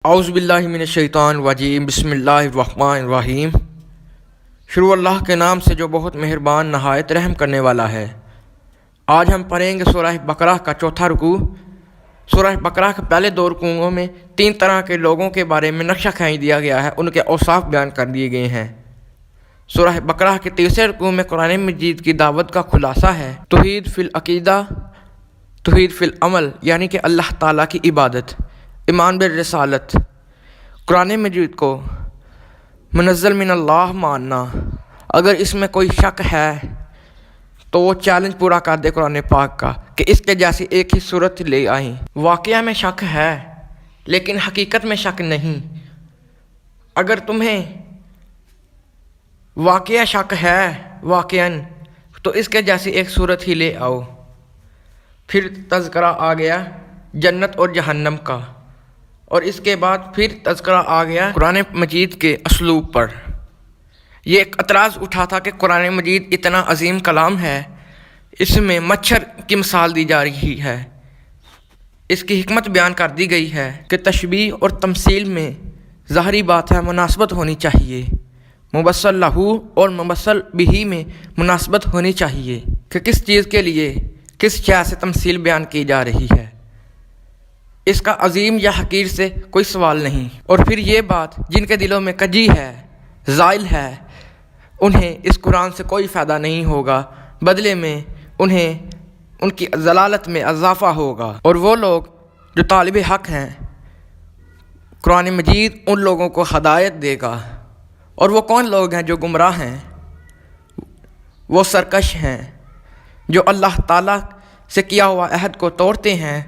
اعوذ باللہ من الشیطان الرجیم، بسم اللہ الرحمن الرحیم۔ شروع اللہ کے نام سے جو بہت مہربان نہایت رحم کرنے والا ہے۔ آج ہم پڑھیں گے سورہ بقرہ کا چوتھا رکوع۔ سورہ بقرہ کے پہلے دو رکوعوں میں 3 طرح کے لوگوں کے بارے میں نقشہ کھینچ دیا گیا ہے، ان کے اوصاف بیان کر دیے گئے ہیں۔ سورہ بقرہ کے تیسرے رکوع میں قرآن مجید کی دعوت کا خلاصہ ہے، توحید فی العقیدہ، توحید فی العمل، یعنی کہ اللہ تعالیٰ کی عبادت، ایمان بالرسالت، قرآن مجید کو منزل من اللہ ماننا۔ اگر اس میں کوئی شک ہے تو وہ چیلنج پورا کر دے قرآن پاک کا کہ اس کے جیسی ایک ہی صورت لے آئیں۔ واقعہ میں شک ہے لیکن حقیقت میں شک نہیں۔ اگر تمہیں واقعہ شک ہے واقعاً تو اس کے جیسی ایک صورت ہی لے آؤ۔ پھر تذکرہ آ گیا جنت اور جہنم کا، اور اس کے بعد پھر تذکرہ آ گیا قرآن مجید کے اسلوب پر۔ یہ ایک اعتراض اٹھا تھا کہ قرآن مجید اتنا عظیم کلام ہے، اس میں مچھر کی مثال دی جا رہی ہے۔ اس کی حکمت بیان کر دی گئی ہے کہ تشبیہ اور تمثیل میں ظاہری بات ہے مناسبت ہونی چاہیے، مبصر لہو اور مبصر بہی میں مناسبت ہونی چاہیے کہ کس چیز کے لیے کس شے سے تمثیل بیان کی جا رہی ہے۔ اس کا عظیم یا حقیر سے کوئی سوال نہیں۔ اور پھر یہ بات جن کے دلوں میں کجی ہے، زائل ہے، انہیں اس قرآن سے کوئی فائدہ نہیں ہوگا، بدلے میں انہیں ان کی ضلالت میں اضافہ ہوگا۔ اور وہ لوگ جو طالب حق ہیں، قرآن مجید ان لوگوں کو ہدایت دے گا۔ اور وہ کون لوگ ہیں جو گمراہ ہیں؟ وہ سرکش ہیں جو اللہ تعالیٰ سے کیا ہوا عہد کو توڑتے ہیں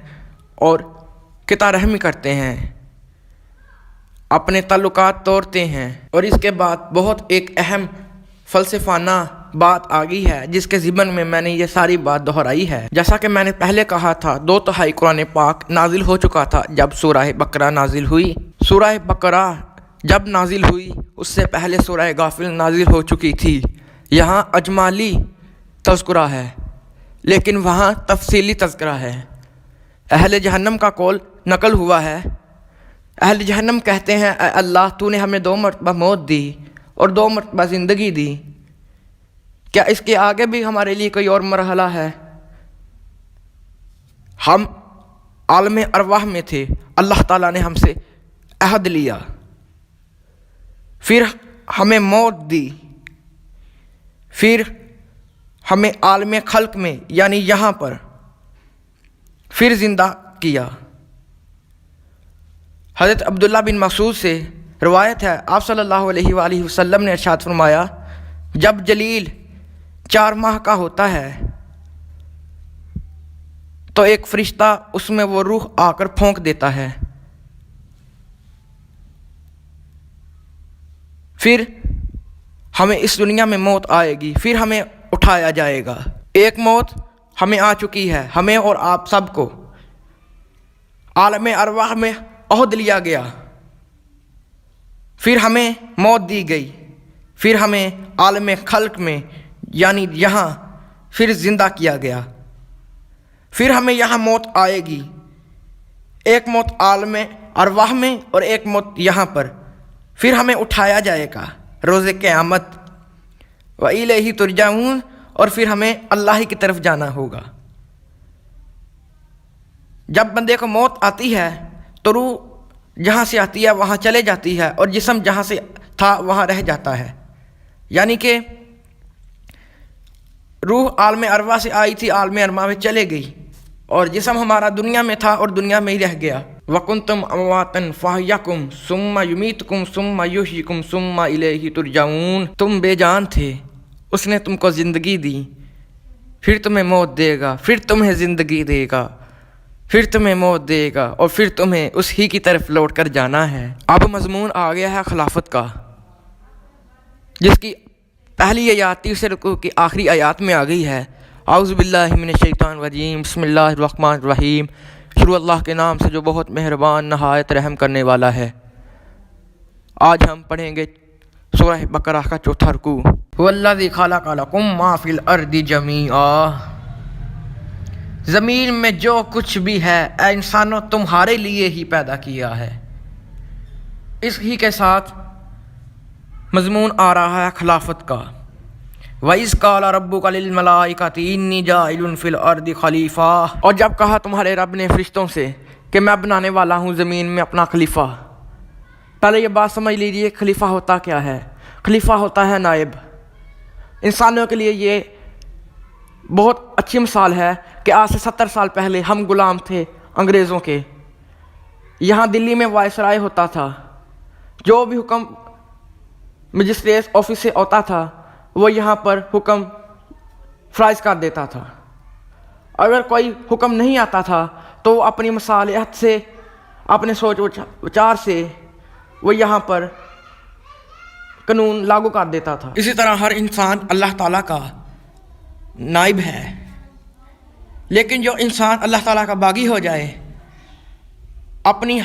اور قطع رحمی کرتے ہیں، اپنے تعلقات توڑتے ہیں۔ اور اس کے بعد بہت ایک اہم فلسفانہ بات آ گئی ہے جس کے ضمن میں میں نے یہ ساری بات دہرائی ہے۔ جیسا کہ میں نے پہلے کہا تھا، 2/3 قرآن پاک نازل ہو چکا تھا جب سورہ بقرہ نازل ہوئی۔ سورہ بقرہ جب نازل ہوئی اس سے پہلے سورہ غافر نازل ہو چکی تھی۔ یہاں اجمالی تذکرہ ہے لیکن وہاں تفصیلی تذکرہ ہے۔ اہل جہنم کا قول نقل ہوا ہے۔ اہل جہنم کہتے ہیں، اے اللہ تو نے ہمیں 2 مرتبہ موت دی اور 2 مرتبہ زندگی دی، کیا اس کے آگے بھی ہمارے لیے کوئی اور مرحلہ ہے؟ ہم عالم ارواح میں تھے، اللہ تعالیٰ نے ہم سے عہد لیا، پھر ہمیں موت دی، پھر ہمیں عالم خلق میں یعنی یہاں پر پھر زندہ کیا۔ حضرت عبداللہ بن مسعود سے روایت ہے، آپ صلی اللہ علیہ وآلہ وسلم نے ارشاد فرمایا، جب جلیل 4 ماہ کا ہوتا ہے تو ایک فرشتہ اس میں وہ روح آ کر پھونک دیتا ہے، پھر ہمیں اس دنیا میں موت آئے گی، پھر ہمیں اٹھایا جائے گا۔ ایک موت ہمیں آ چکی ہے، ہمیں اور آپ سب کو عالم ارواح میں عہد لیا گیا، پھر ہمیں موت دی گئی، پھر ہمیں عالم خلق میں یعنی یہاں پھر زندہ کیا گیا، پھر ہمیں یہاں موت آئے گی، ایک موت عالم ارواح میں اور ایک موت یہاں پر، پھر ہمیں اٹھایا جائے گا روز قیامت، وَإِلَيْهِ تُرْجَعُونَ، اور پھر ہمیں اللہ ہی کی طرف جانا ہوگا۔ جب بندے کو موت آتی ہے تو روح جہاں سے آتی ہے وہاں چلے جاتی ہے اور جسم جہاں سے تھا وہاں رہ جاتا ہے، یعنی کہ روح عالم ارواح سے آئی تھی، عالم ارواح میں چلے گئی، اور جسم ہمارا دنیا میں تھا اور دنیا میں ہی رہ گیا۔ وَكُنْتُمْ أَمْوَاتًا فَأَحْيَاكُمْ ثُمَّ يُمِيتُكُمْ ثُمَّ يُحْيِيكُمْ ثُمَّ إِلَيْهِ تُرْجَعُونَ، تم بے جان تھے، اس نے تم کو زندگی دی، پھر تمہیں موت دے گا، پھر تمہیں زندگی دے گا، پھر تمہیں موت دے گا، اور پھر تمہیں اس ہی کی طرف لوٹ کر جانا ہے۔ اب مضمون آ گیا ہے خلافت کا، جس کی پہلی آیات 3 رکوع کی آخری آیات میں آ گئی ہے۔ اعوذ باللہ من الشیطان الرجیم، بسم اللہ الرحمن الرحیم۔ شروع اللہ کے نام سے جو بہت مہربان نہایت رحم کرنے والا ہے۔ آج ہم پڑھیں گے سورہ بقرہ کا چوتھا رکوع۔ وَالَّذِي خَلَقَ لَكُم مَّا فِي الْأَرْضِ جَمِيعًا، زمین میں جو کچھ بھی ہے اے انسانوں تمہارے لیے ہی پیدا کیا ہے۔ اس ہی کے ساتھ مضمون آ رہا ہے خلافت کا۔ وَإِذْ قَالَ رَبُّكَ لِلْمَلَائِكَةِ إِنِّي جَاعِلٌ فِي الْأَرْضِ خَلِيفَةً، اور جب کہا تمہارے رب نے فرشتوں سے کہ میں بنانے والا ہوں زمین میں اپنا خلیفہ۔ پہلے یہ بات سمجھ لیجیے خلیفہ ہوتا کیا ہے۔ خلیفہ ہوتا ہے نائب۔ انسانوں کے لیے یہ بہت اچھی مثال ہے کہ آج سے 70 سال پہلے ہم غلام تھے انگریزوں کے۔ یہاں دلی میں وائسرائے ہوتا تھا، جو بھی حکم مجسٹریٹ آفس سے ہوتا تھا وہ یہاں پر حکم فرائض کر دیتا تھا۔ اگر کوئی حکم نہیں آتا تھا تو وہ اپنی مصالحت سے، اپنے سوچ وچار سے وہ یہاں پر قانون لاگو کر دیتا تھا۔ اسی طرح ہر انسان اللہ تعالیٰ کا نائب ہے، لیکن جو انسان اللہ تعالیٰ کا باغی ہو جائے، اپنی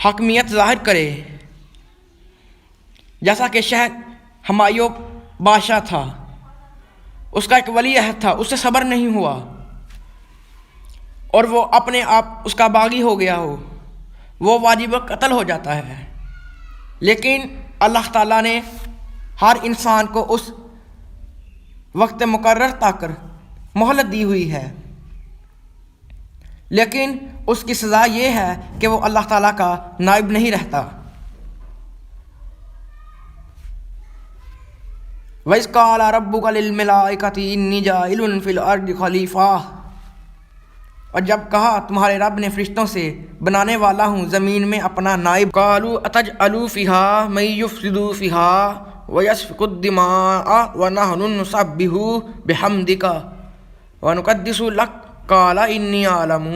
حاکمیت ظاہر کرے، جیسا کہ شاہ ہمایوں بادشاہ تھا، اس کا ایک ولی عہد تھا، اس سے صبر نہیں ہوا اور وہ اپنے آپ اس کا باغی ہو گیا ہو، وہ واجب قتل ہو جاتا ہے۔ لیکن اللہ تعالیٰ نے ہر انسان کو اس وقت مقرر تک مہلت دی ہوئی ہے، لیکن اس کی سزا یہ ہے کہ وہ اللہ تعالیٰ کا نائب نہیں رہتا۔ وَإِذْ قَالَ رَبُّكَ لِلْمَلَائِكَةِ إِنِّي جَاعِلٌ فِي الْأَرْضِ خَلِيفَةً، اور جب کہا تمہارے رب نے فرشتوں سے بنانے والا ہوں زمین میں اپنا نائب۔ قَالُوا أَتَجْعَلُ فِيهَا مَن يُفْسِدُ فِيهَا وَيَسْفِكُ الدِّمَاءَ وَنَحْنُ نُسَبِّحُ بِحَمْدِكَ وَنُقَدِّسُ لَكَ قَالَ إِنِّي أَعْلَمُ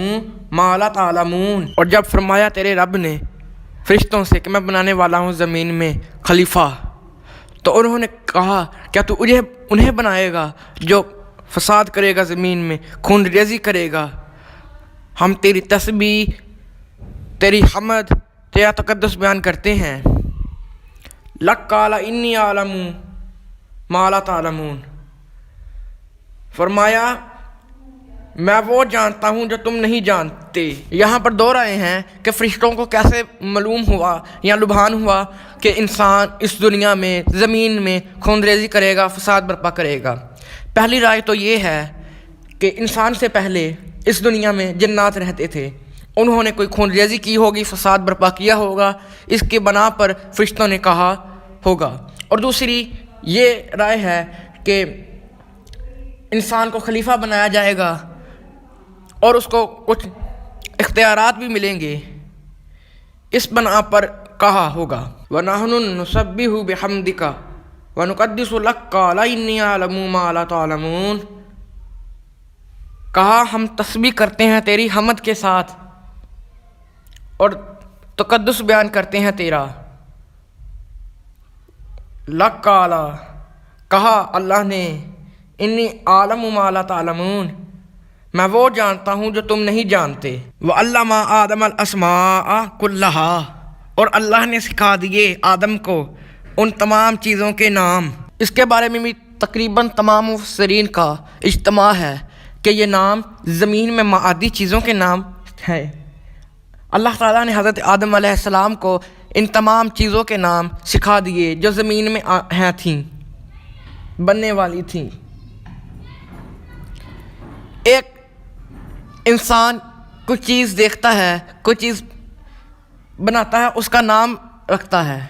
مَا لَا تَعْلَمُونَ، اور جب فرمایا تیرے رب نے فرشتوں سے کہ میں بنانے والا ہوں زمین میں خلیفہ، تو انہوں نے کہا کیا تو انہیں بنائے گا جو فساد کرے گا زمین میں، خون ریزی کرے گا؟ ہم تیری تسبیح، تیری حمد، تیرا تقدس بیان کرتے ہیں۔ لَقَ قَالَ إِنِّي أَعْلَمُ مَا لَا تَعْلَمُونَ، فرمایا میں وہ جانتا ہوں جو تم نہیں جانتے۔ یہاں پر دو رائے ہیں کہ فرشتوں کو کیسے معلوم ہوا یا لبھان ہوا کہ انسان اس دنیا میں زمین میں خون ریزی کرے گا، فساد برپا کرے گا۔ پہلی رائے تو یہ ہے کہ انسان سے پہلے اس دنیا میں جنات رہتے تھے، انہوں نے کوئی خون ریزی کی ہوگی، فساد برپا کیا ہوگا، اس کے بنا پر فرشتوں نے کہا ہوگا۔ اور دوسری یہ رائے ہے کہ انسان کو خلیفہ بنایا جائے گا اور اس کو کچھ اختیارات بھی ملیں گے، اس بنا پر کہا ہوگا۔ وَنَحْنُ نُسَبِّحُ بِحَمْدِكَ وَنُقَدِّسُ لَكَ قَالَ إِنِّي أَعْلَمُ مَا لَا تَعْلَمُونَ، کہا ہم تسبیح کرتے ہیں تیری حمد کے ساتھ اور تقدس بیان کرتے ہیں تیرا۔ لَكَ قَالَ، کہا اللہ نے، إِنِّي أَعْلَمُ مَا لَا تَعْلَمُونَ، میں وہ جانتا ہوں جو تم نہیں جانتے۔ وَعَلَّمَ آدَمَ الْأَسْمَاءَ كُلَّهَا، اور اللہ نے سکھا دیے آدم کو ان تمام چیزوں کے نام۔ اس کے بارے میں بھی تقریباً تمام مفسرین کا اجتماع ہے کہ یہ نام زمین میں معادی چیزوں کے نام ہیں۔ اللہ تعالیٰ نے حضرت آدم علیہ السلام کو ان تمام چیزوں کے نام سکھا دیے جو زمین میں ہیں تھیں، بننے والی تھیں۔ ایک انسان کوئی چیز دیکھتا ہے، کوئی چیز بناتا ہے، اس کا نام رکھتا ہے۔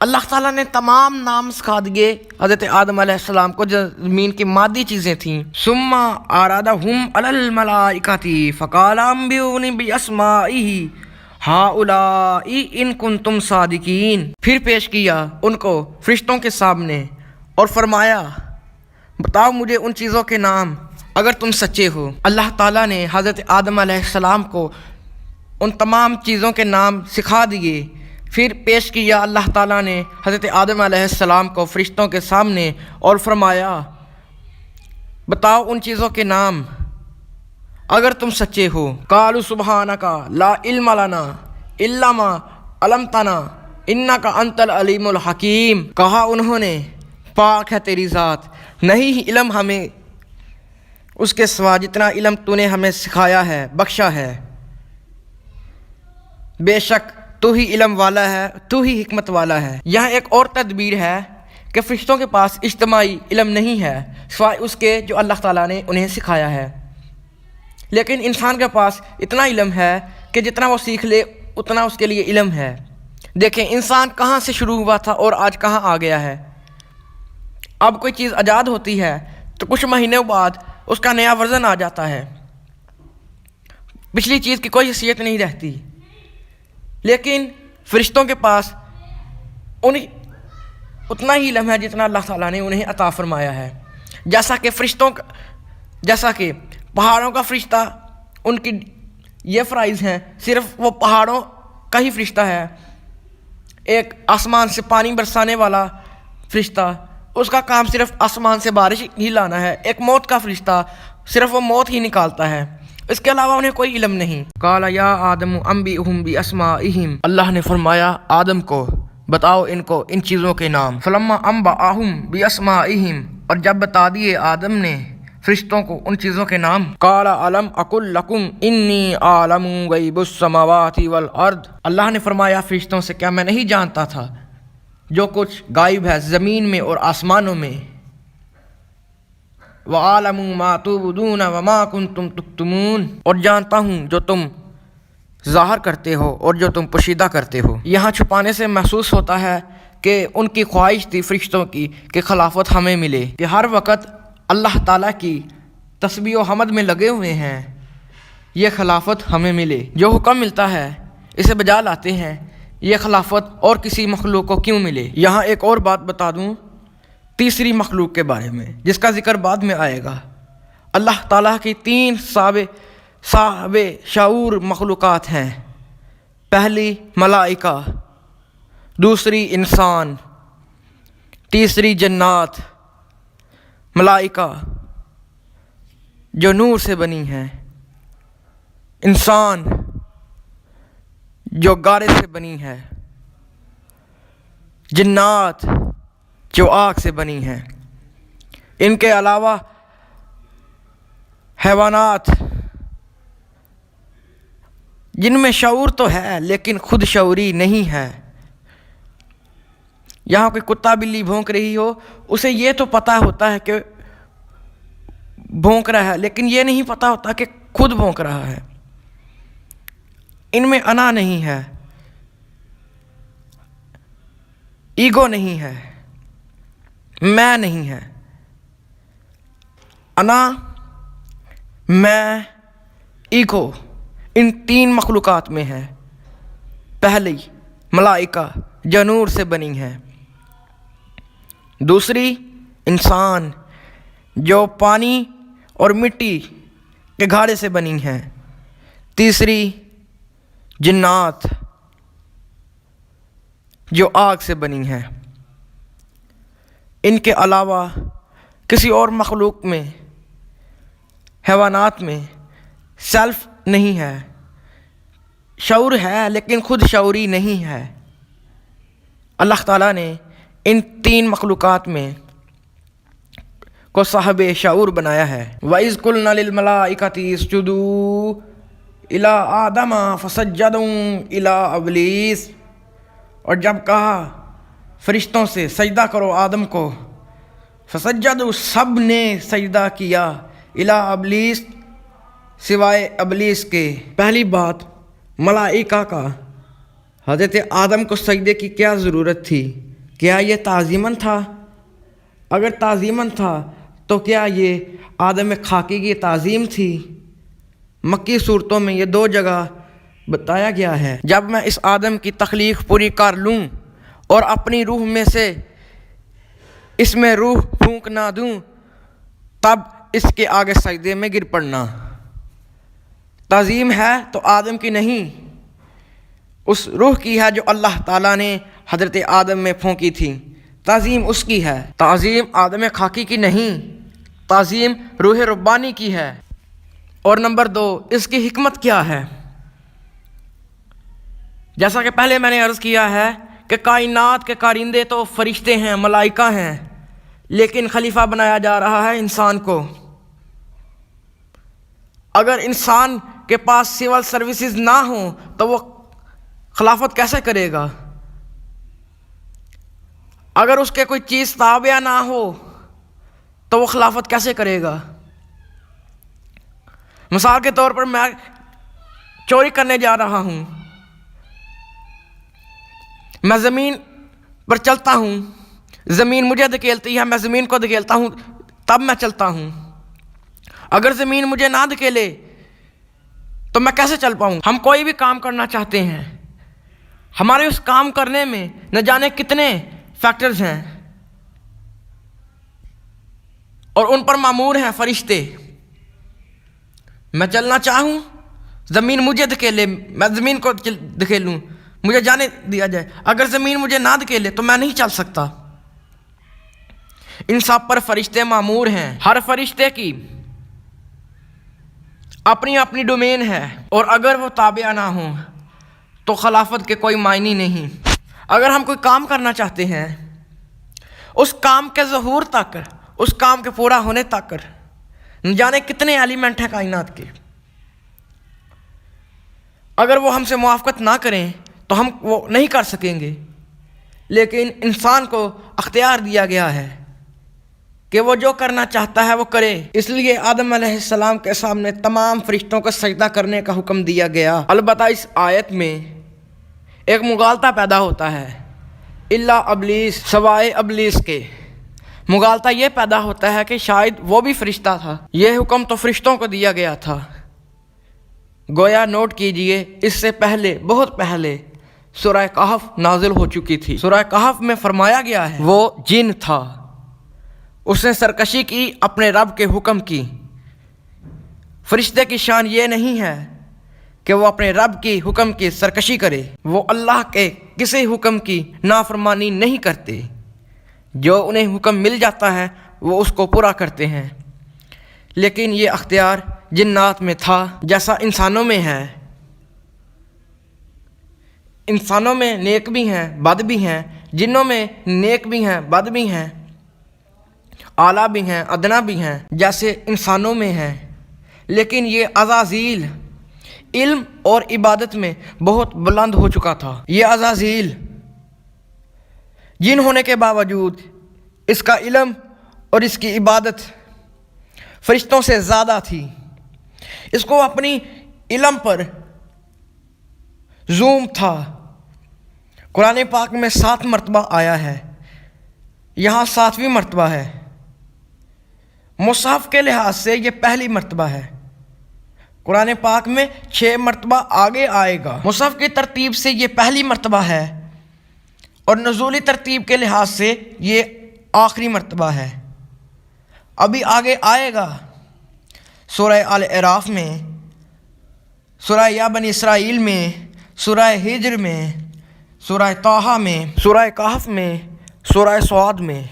اللہ تعالیٰ نے تمام نام سکھا دیے حضرت آدم علیہ السلام کو جو زمین کی مادی چیزیں تھیں۔ ثم أعرضهم على الملائكة فقال أنبئوني بأسمائهم هؤلاء إن كنتم صادقين، پھر پیش کیا ان کو فرشتوں کے سامنے اور فرمایا بتاؤ مجھے ان چیزوں کے نام اگر تم سچے ہو۔ اللہ تعالیٰ نے حضرت آدم علیہ السلام کو ان تمام چیزوں کے نام سکھا دیے، پھر پیش کیا اللہ تعالیٰ نے حضرت آدم علیہ السلام کو فرشتوں کے سامنے اور فرمایا بتاؤ ان چیزوں کے نام اگر تم سچے ہو۔ قالوا سبحانک لا علم لنا الا ما علمتنا انک انت العلیم الحکیم، کہا انہوں نے پاک ہے تیری ذات، نہیں ہی علم ہمیں اس کے سوا جتنا علم تو نے ہمیں سکھایا ہے، بخشا ہے، بے شک تو ہی علم والا ہے، تو ہی حکمت والا ہے۔ یہاں ایک اور تدبیر ہے کہ فرشتوں کے پاس اجتماعی علم نہیں ہے سوائے اس کے جو اللہ تعالیٰ نے انہیں سکھایا ہے، لیکن انسان کے پاس اتنا علم ہے کہ جتنا وہ سیکھ لے اتنا اس کے لیے علم ہے۔ دیکھیں انسان کہاں سے شروع ہوا تھا اور آج کہاں آ گیا ہے۔ اب کوئی چیز ایجاد ہوتی ہے تو کچھ مہینوں بعد اس کا نیا ورژن آ جاتا ہے، پچھلی چیز کی کوئی حیثیت نہیں رہتی، لیکن فرشتوں کے پاس اتنا ہی علم ہے جتنا اللہ تعالیٰ نے انہیں عطا فرمایا ہے۔ جیسا کہ پہاڑوں کا فرشتہ، ان کی یہ فرائض ہیں، صرف وہ پہاڑوں کا ہی فرشتہ ہے۔ ایک آسمان سے پانی برسانے والا فرشتہ، اس کا کام صرف آسمان سے بارش ہی لانا ہے۔ ایک موت کا فرشتہ، صرف وہ موت ہی نکالتا ہے، اس کے علاوہ انہیں کوئی علم نہیں۔ قال یا آدم انبئہم باسمائہم، اللہ نے فرمایا آدم کو بتاؤ ان کو ان چیزوں کے نام۔ فلما انبأہم باسمائہم، اور جب بتا دیے آدم نے فرشتوں کو ان چیزوں کے نام، قال الم اقل لکم انی اعلم غیب السماوات والارض، اللہ نے فرمایا فرشتوں سے کیا میں نہیں جانتا تھا جو کچھ غائب ہے زمین میں اور آسمانوں میں، وَأَعْلَمُ مَا تُبْدُونَ وَمَا كُنْتُمْ تُكْتُمُونَ، اور جانتا ہوں جو تم ظاہر کرتے ہو اور جو تم پوشیدہ کرتے ہو۔ یہاں چھپانے سے محسوس ہوتا ہے کہ ان کی خواہش تھی فرشتوں کی کہ خلافت ہمیں ملے، کہ ہر وقت اللہ تعالیٰ کی تسبیح و حمد میں لگے ہوئے ہیں، یہ خلافت ہمیں ملے۔ جو حکم ملتا ہے اسے بجا لاتے ہیں، یہ خلافت اور کسی مخلوق کو کیوں ملے۔ یہاں ایک اور بات بتا دوں تیسری مخلوق کے بارے میں، جس کا ذکر بعد میں آئے گا۔ اللہ تعالیٰ کی 3 صاحب شعور مخلوقات ہیں، پہلی ملائکہ، دوسری انسان، تیسری جنات۔ ملائکہ جو نور سے بنی ہیں، انسان جو گارے سے بنی ہے، جنات جو آگ سے بنی ہیں۔ ان کے علاوہ حیوانات جن میں شعور تو ہے لیکن خود شعوری نہیں ہے۔ یہاں کوئی کتا بلی بھونک رہی ہو، اسے یہ تو پتہ ہوتا ہے کہ بھونک رہا ہے، لیکن یہ نہیں پتہ ہوتا کہ خود بھونک رہا ہے۔ ان میں انا نہیں ہے، ایگو نہیں ہے، میں نہیں ہے۔ انا، میں، ایگو ان 3 مخلوقات میں ہے۔ پہلی ملائکہ جو نور سے بنی ہے، دوسری انسان جو پانی اور مٹی کے گھاڑے سے بنی ہے، تیسری جنات جو آگ سے بنی ہے۔ ان کے علاوہ کسی اور مخلوق میں، حیوانات میں سیلف نہیں ہے، شعور ہے لیکن خود شعوری نہیں ہے۔ اللہ تعالیٰ نے ان 3 مخلوقات میں کو صاحب شعور بنایا ہے۔ وَإِذْ قُلْنَا لِلْمَلَائِكَةِ اسْجُدُوا إِلَىٰ آدَمَ فَسَجَّدُوا إِلَىٰ إِبْلِيسَ، اور جب کہا فرشتوں سے سجدہ کرو آدم کو، فسجدوا، سب نے سجدہ کیا، إِلَىٰ إِبْلِيسَ، سوائے ابلیس کے۔ پہلی بات، ملائکہ کا حضرت آدم کو سجدے کی کیا ضرورت تھی؟ کیا یہ تعظیماً تھا؟ اگر تعظیماً تھا تو کیا یہ آدم خاکی کی تعظیم تھی؟ مکی صورتوں میں یہ 2 جگہ بتایا گیا ہے۔ جب میں اس آدم کی تخلیق پوری کر لوں اور اپنی روح میں سے اس میں روح پھونک نہ دوں، تب اس کے آگے سجدے میں گر پڑنا۔ تعظیم ہے تو آدم کی نہیں، اس روح کی ہے جو اللہ تعالیٰ نے حضرت آدم میں پھونکی تھی، تعظیم اس کی ہے۔ تعظیم آدم خاکی کی نہیں، تعظیم روح ربانی کی ہے۔ اور نمبر 2، اس کی حکمت کیا ہے؟ جیسا کہ پہلے میں نے عرض کیا ہے کہ کائنات کے کارندے تو فرشتے ہیں، ملائکہ ہیں، لیکن خلیفہ بنایا جا رہا ہے انسان کو۔ اگر انسان کے پاس سول سروسز نہ ہوں تو وہ خلافت کیسے کرے گا؟ اگر اس کے کوئی چیز تابع نہ ہو تو وہ خلافت کیسے کرے گا؟ مثال کے طور پر میں چوری کرنے جا رہا ہوں، میں زمین پر چلتا ہوں، زمین مجھے دھکیلتی ہے، میں زمین کو دھکیلتا ہوں، تب میں چلتا ہوں۔ اگر زمین مجھے نہ دھکیلے تو میں کیسے چل پاؤں؟ ہم کوئی بھی کام کرنا چاہتے ہیں، ہمارے اس کام کرنے میں نہ جانے کتنے فیکٹرز ہیں اور ان پر مامور ہیں فرشتے۔ میں چلنا چاہوں، زمین مجھے دھکیلے، میں زمین کو دھکیلوں، مجھے جانے دیا جائے۔ اگر زمین مجھے نہ دھکیلے تو میں نہیں چل سکتا۔ ان سب پر فرشتے مامور ہیں۔ ہر فرشتے کی اپنی اپنی ڈومین ہے، اور اگر وہ تابع نہ ہوں تو خلافت کے کوئی معنی نہیں۔ اگر ہم کوئی کام کرنا چاہتے ہیں، اس کام کے ظہور تک، اس کام کے پورا ہونے تک نہ جانے کتنے ایلیمنٹ ہیں کائنات کے، اگر وہ ہم سے موافقت نہ کریں تو ہم وہ نہیں کر سکیں گے۔ لیکن انسان کو اختیار دیا گیا ہے کہ وہ جو کرنا چاہتا ہے وہ کرے۔ اس لیے آدم علیہ السلام کے سامنے تمام فرشتوں کو سجدہ کرنے کا حکم دیا گیا۔ البتہ اس آیت میں ایک مغالطہ پیدا ہوتا ہے، الا ابلیس، سوائے ابلیس کے۔ مغالطہ یہ پیدا ہوتا ہے کہ شاید وہ بھی فرشتہ تھا۔ یہ حکم تو فرشتوں کو دیا گیا تھا۔ گویا نوٹ کیجئے، اس سے پہلے، بہت پہلے سورہ کہف نازل ہو چکی تھی۔ سورہ کہف میں فرمایا گیا ہے وہ جن تھا، اس نے سرکشی کی، اپنے رب کے حکم کی۔ فرشتے کی شان یہ نہیں ہے کہ وہ اپنے رب کی حکم کی سرکشی کرے، وہ اللہ کے کسی حکم کی نافرمانی نہیں کرتے۔ جو انہیں حکم مل جاتا ہے وہ اس کو پورا کرتے ہیں۔ لیکن یہ اختیار جنات میں تھا جیسا انسانوں میں ہے۔ انسانوں میں نیک بھی ہیں، بد بھی ہیں، جنوں میں نیک بھی ہیں، بد بھی ہیں، اعلیٰ بھی ہیں، ادنا بھی ہیں، جیسے انسانوں میں ہیں۔ لیکن یہ عزازیل علم اور عبادت میں بہت بلند ہو چکا تھا۔ یہ عزازیل جن ہونے کے باوجود اس کا علم اور اس کی عبادت فرشتوں سے زیادہ تھی۔ اس کو اپنی علم پر زوم تھا۔ قرآن پاک میں 7 مرتبہ آیا ہے، یہاں 7ویں مرتبہ ہے۔ مصحف کے لحاظ سے یہ پہلی مرتبہ ہے۔ قرآن پاک میں 6 مرتبہ آگے آئے گا۔ مصحف کی ترتیب سے یہ پہلی مرتبہ ہے، اور نزولی ترتیب کے لحاظ سے یہ آخری مرتبہ ہے۔ ابھی آگے آئے گا سورہ آل اعراف میں، سورہ یا بنی اسرائیل میں، سورہ ہجر میں، سورہ طٰہٰ میں، سورہ کہف میں، سورہ صاد میں۔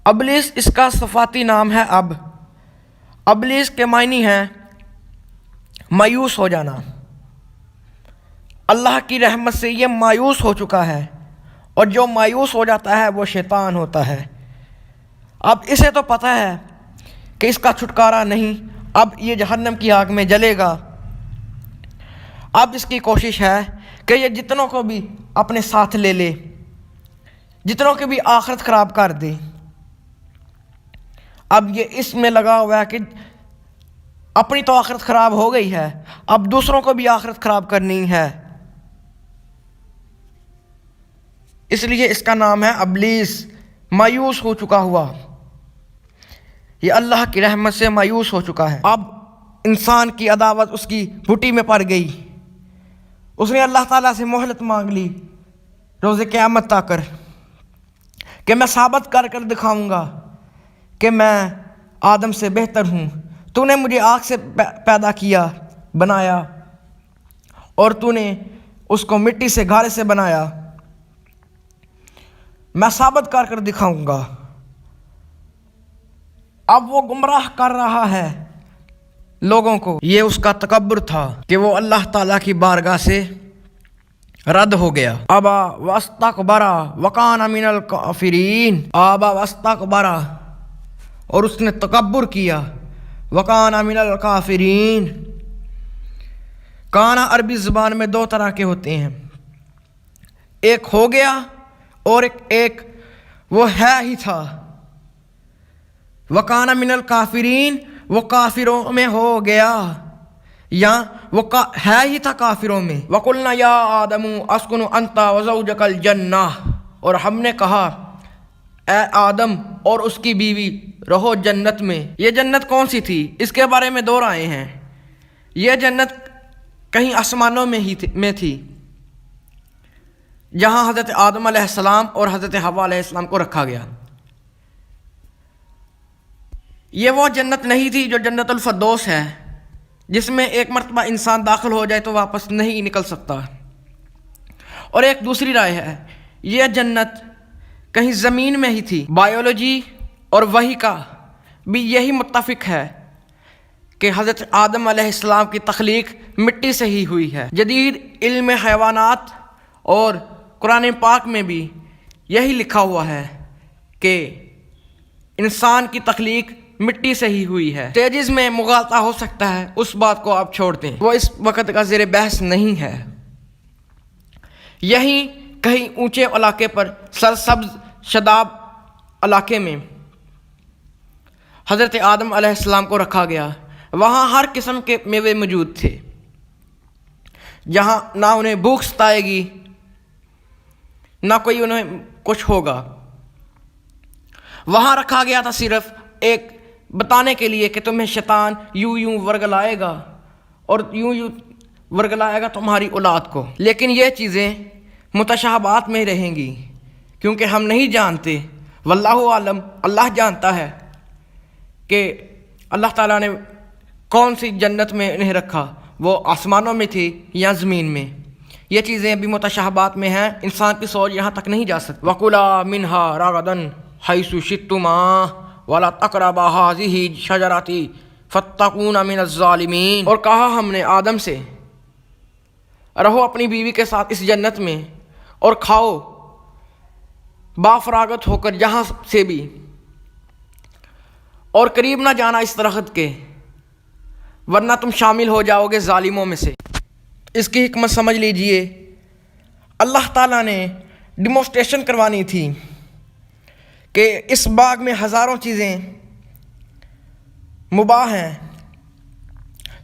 ابلیس اس کا صفاتی نام ہے۔ ابلیس کے معنی ہے مایوس ہو جانا۔ اللہ کی رحمت سے یہ مایوس ہو چکا ہے، اور جو مایوس ہو جاتا ہے وہ شیطان ہوتا ہے۔ اب اسے تو پتہ ہے کہ اس کا چھٹکارا نہیں، اب یہ جہنم کی آگ میں جلے گا۔ اب اس کی کوشش ہے کہ یہ جتنوں کو بھی اپنے ساتھ لے لے، جتنوں کی بھی آخرت خراب کر دے۔ اب یہ اس میں لگا ہوا ہے کہ اپنی تو آخرت خراب ہو گئی ہے، اب دوسروں کو بھی آخرت خراب کرنی ہے۔ اس لیے اس کا نام ہے ابلیس، مایوس ہو چکا ہوا۔ یہ اللہ کی رحمت سے مایوس ہو چکا ہے۔ اب انسان کی عداوت اس کی گھٹی میں پڑ گئی۔ اس نے اللہ تعالیٰ سے مہلت مانگ لی روز قیامت تک کہ میں ثابت کر کر دکھاؤں گا کہ میں آدم سے بہتر ہوں۔ تو نے مجھے آگ سے پیدا کیا، بنایا، اور تو نے اس کو مٹی سے، گھاڑے سے بنایا۔ میں ثابت کر کر دکھاؤں گا۔ اب وہ گمراہ کر رہا ہے لوگوں کو۔ یہ اس کا تکبر تھا کہ وہ اللہ تعالیٰ کی بارگاہ سے رد ہو گیا۔ ابا واستکبر وکان من الکافرین، ابا واستکبر، اور اس نے تکبر کیا، وکان من الکافرین، کانا عربی زبان میں دو طرح کے ہوتے ہیں، ایک ہو گیا اور ایک وہ ہے ہی تھا۔ وَكَانَ مِنَ الْكَافِرِينَ، وہ کافروں میں ہو گیا، یا وہ ہے ہی تھا کافروں میں۔ وَقُلْنَا يَا آدَمُ أَسْكُنْ أَنْتَ وَزَوْجَكَ الْجَنَّةَ، اور ہم نے کہا اے آدم اور اس کی بیوی رہو جنت میں۔ یہ جنت کون سی تھی؟ اس کے بارے میں دو رائے ہیں۔ یہ جنت کہیں آسمانوں میں تھی جہاں حضرت آدم علیہ السلام اور حضرت حوا علیہ السلام کو رکھا گیا۔ یہ وہ جنت نہیں تھی جو جنت الفردوس ہے، جس میں ایک مرتبہ انسان داخل ہو جائے تو واپس نہیں نکل سکتا۔ اور ایک دوسری رائے ہے، یہ جنت کہیں زمین میں ہی تھی۔ بائیولوجی اور وحی کا بھی یہی متفق ہے کہ حضرت آدم علیہ السلام کی تخلیق مٹی سے ہی ہوئی ہے۔ جدید علم حیوانات اور قرآن پاک میں بھی یہی لکھا ہوا ہے کہ انسان کی تخلیق مٹی سے ہی ہوئی ہے۔ اسٹیجز میں مغالطہ ہو سکتا ہے، اس بات کو آپ چھوڑ دیں، وہ اس وقت کا زیر بحث نہیں ہے۔ یہیں کہیں اونچے علاقے پر سرسبز شاداب علاقے میں حضرت آدم علیہ السلام کو رکھا گیا۔ وہاں ہر قسم کے میوے موجود تھے، جہاں نہ انہیں بھوک ستائے گی نہ کوئی انہیں کچھ ہوگا۔ وہاں رکھا گیا تھا صرف ایک بتانے کے لیے کہ تمہیں شیطان یوں ورگلائے گا اور یوں ورگلائے گا تمہاری اولاد کو، لیکن یہ چیزیں متشابہات میں رہیں گی کیونکہ ہم نہیں جانتے۔ واللہ عالم، اللہ جانتا ہے کہ اللہ تعالیٰ نے کون سی جنت میں انہیں رکھا، وہ آسمانوں میں تھی یا زمین میں۔ یہ چیزیں ابھی متشابہات میں ہیں، انسان کی سوچ یہاں تک نہیں جا سکتی۔ وَكُلَا مِنْهَا رَغَدًا حَيْثُ شِئْتُمَا وَلَا تَقْرَبَا هَٰذِهِ الشَّجَرَةَ فَاتَّكُونَا مِنَ الظَّالِمِينَ، اور کہا ہم نے آدم سے رہو اپنی بیوی کے ساتھ اس جنت میں اور کھاؤ بافراغت ہو کر جہاں سے بھی، اور قریب نہ جانا اس درخت کے ورنہ تم شامل ہو جاؤ گے ظالموں میں سے۔ اس کی حکمت سمجھ لیجئے، اللہ تعالیٰ نے ڈیمونسٹریشن کروانی تھی کہ اس باغ میں ہزاروں چیزیں مباح ہیں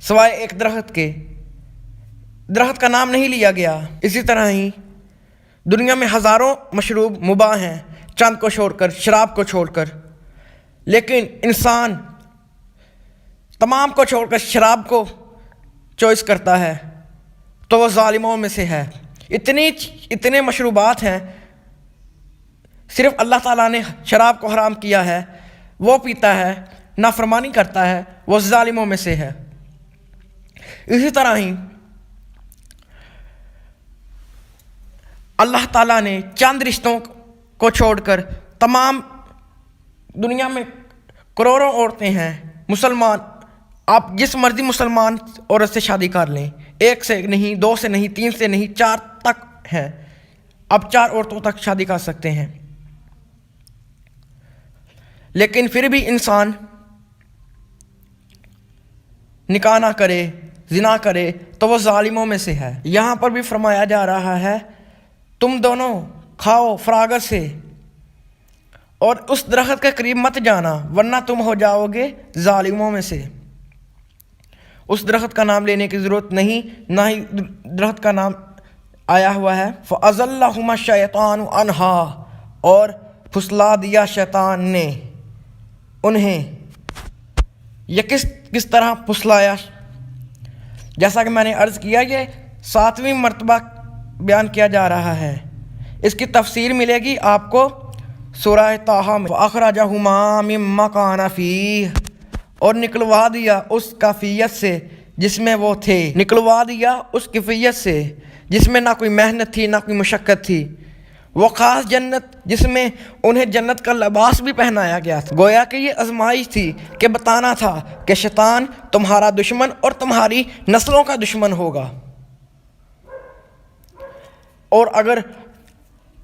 سوائے ایک درخت کے۔ درخت کا نام نہیں لیا گیا۔ اسی طرح ہی دنیا میں ہزاروں مشروب مباح ہیں چند کو چھوڑ کر، شراب کو چھوڑ کر، لیکن انسان تمام کو چھوڑ کر شراب کو چوائس کرتا ہے تو وہ ظالموں میں سے ہے۔ اتنے مشروبات ہیں، صرف اللہ تعالیٰ نے شراب کو حرام کیا ہے، وہ پیتا ہے، نافرمانی کرتا ہے، وہ ظالموں میں سے ہے۔ اسی طرح ہی اللہ تعالیٰ نے چند رشتوں کو چھوڑ کر تمام دنیا میں کروڑوں عورتیں ہیں مسلمان، آپ جس مرضی مسلمان عورت سے شادی کر لیں، ایک سے نہیں، دو سے نہیں، تین سے نہیں، 4 تک ہیں، آپ 4 عورتوں تک شادی کر سکتے ہیں، لیکن پھر بھی انسان نکاح نہ کرے، زنا کرے تو وہ ظالموں میں سے ہے۔ یہاں پر بھی فرمایا جا رہا ہے تم دونوں کھاؤ فراغت سے اور اس درخت کے قریب مت جانا ورنہ تم ہو جاؤ گے ظالموں میں سے۔ اس درخت کا نام لینے کی ضرورت نہیں، نہ ہی درخت کا نام آیا ہوا ہے۔ فَأَزَلَّهُمَا الشَّيْطَانُ عَنْهَا، اور پھسلا دیا شیطان نے انہیں۔ یہ کس طرح پھسلایا؟ جیسا کہ میں نے عرض کیا، یہ 7ویں مرتبہ بیان کیا جا رہا ہے۔ اس کی تفسیر ملے گی آپ کو سورہ طٰہٰ میں۔ فَأَخْرَجَهُمَا مِمَّا كَانَ فِيهِ، اور نکلوا دیا اس کیفیت سے جس میں وہ تھے، نکلوا دیا اس کیفیت سے جس میں نہ کوئی محنت تھی نہ کوئی مشقت تھی، وہ خاص جنت جس میں انہیں جنت کا لباس بھی پہنایا گیا تھا۔ گویا کہ یہ آزمائش تھی کہ بتانا تھا کہ شیطان تمہارا دشمن اور تمہاری نسلوں کا دشمن ہوگا، اور اگر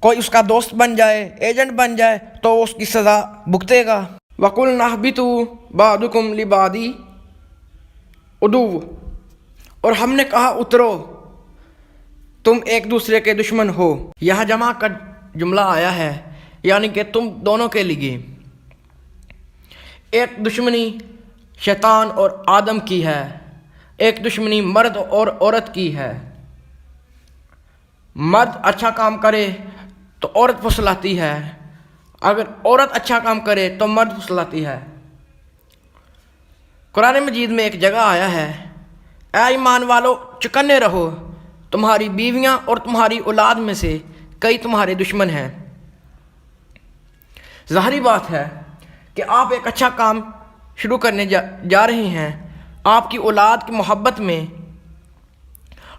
کوئی اس کا دوست بن جائے، ایجنٹ بن جائے تو اس کی سزا بھگتے گا۔ وَقُلْنَا اهْبِطُوا بَعْضُكُمْ لِبَعْضٍ عُدُوٌّ، اور ہم نے کہا اترو، تم ایک دوسرے کے دشمن ہو۔ یہاں جمع کا جملہ آیا ہے، یعنی کہ تم دونوں کے لیے۔ ایک دشمنی شیطان اور آدم کی ہے، ایک دشمنی مرد اور عورت کی ہے۔ مرد اچھا کام کرے تو عورت پھسلاتی ہے، اگر عورت اچھا کام کرے تو مرد پھسلاتی ہے۔ قرآن مجید میں ایک جگہ آیا ہے، اے ایمان والو چکنے رہو، تمہاری بیویاں اور تمہاری اولاد میں سے کئی تمہارے دشمن ہیں۔ ظاہری بات ہے کہ آپ ایک اچھا کام شروع کرنے جا رہے ہیں، آپ کی اولاد کی محبت میں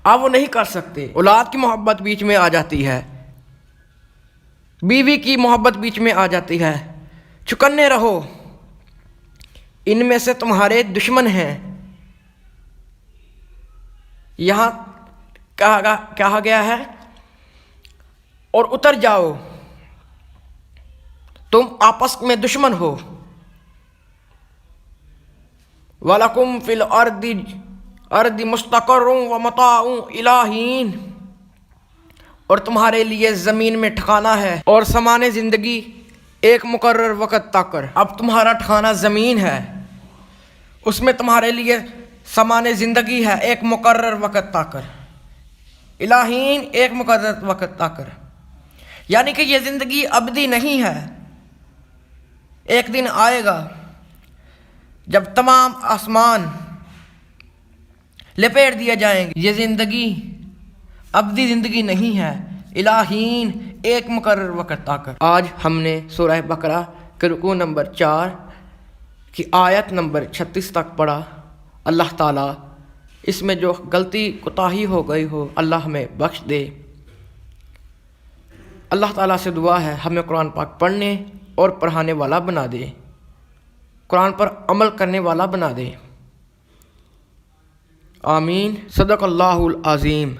آپ وہ نہیں کر سکتے، اولاد کی محبت بیچ میں آ جاتی ہے، بیوی کی محبت بیچ میں آ جاتی ہے۔ چکنے رہو، ان میں سے تمہارے دشمن ہیں۔ یہاں کہا گیا ہے اور اتر جاؤ، تم آپس میں دشمن ہو۔ وَلَكُمْ فِي الْأَرْضِ مُسْتَقَرٌّ وَمَتَاعٌ إِلَىٰ حِينٍ، اور تمہارے لیے زمین میں ٹھکانہ ہے اور سامان زندگی ایک مقرر وقت تک۔ اب تمہارا ٹھکانہ زمین ہے، اس میں تمہارے لیے سامان زندگی ہے ایک مقرر وقت تک، إِلَىٰ حِينٍ، ایک مقرر وقت تک، یعنی کہ یہ زندگی ابدی نہیں ہے۔ ایک دن آئے گا جب تمام آسمان لپیٹ دیے جائیں گے۔ یہ زندگی ابدی زندگی نہیں ہے، إِلَىٰ حِينٍ، ایک مقرر وقت تک۔ آج ہم نے سورہ بقرہ کے رکوع نمبر 4 کی آیت نمبر 36 تک پڑھا۔ اللہ تعالیٰ اس میں جو غلطی کوتاہی ہو گئی ہو اللہ ہمیں بخش دے۔ اللہ تعالیٰ سے دعا ہے ہمیں قرآن پاک پڑھنے اور پڑھانے والا بنا دے، قرآن پر عمل کرنے والا بنا دے۔ آمین۔ صدق اللہ العظیم۔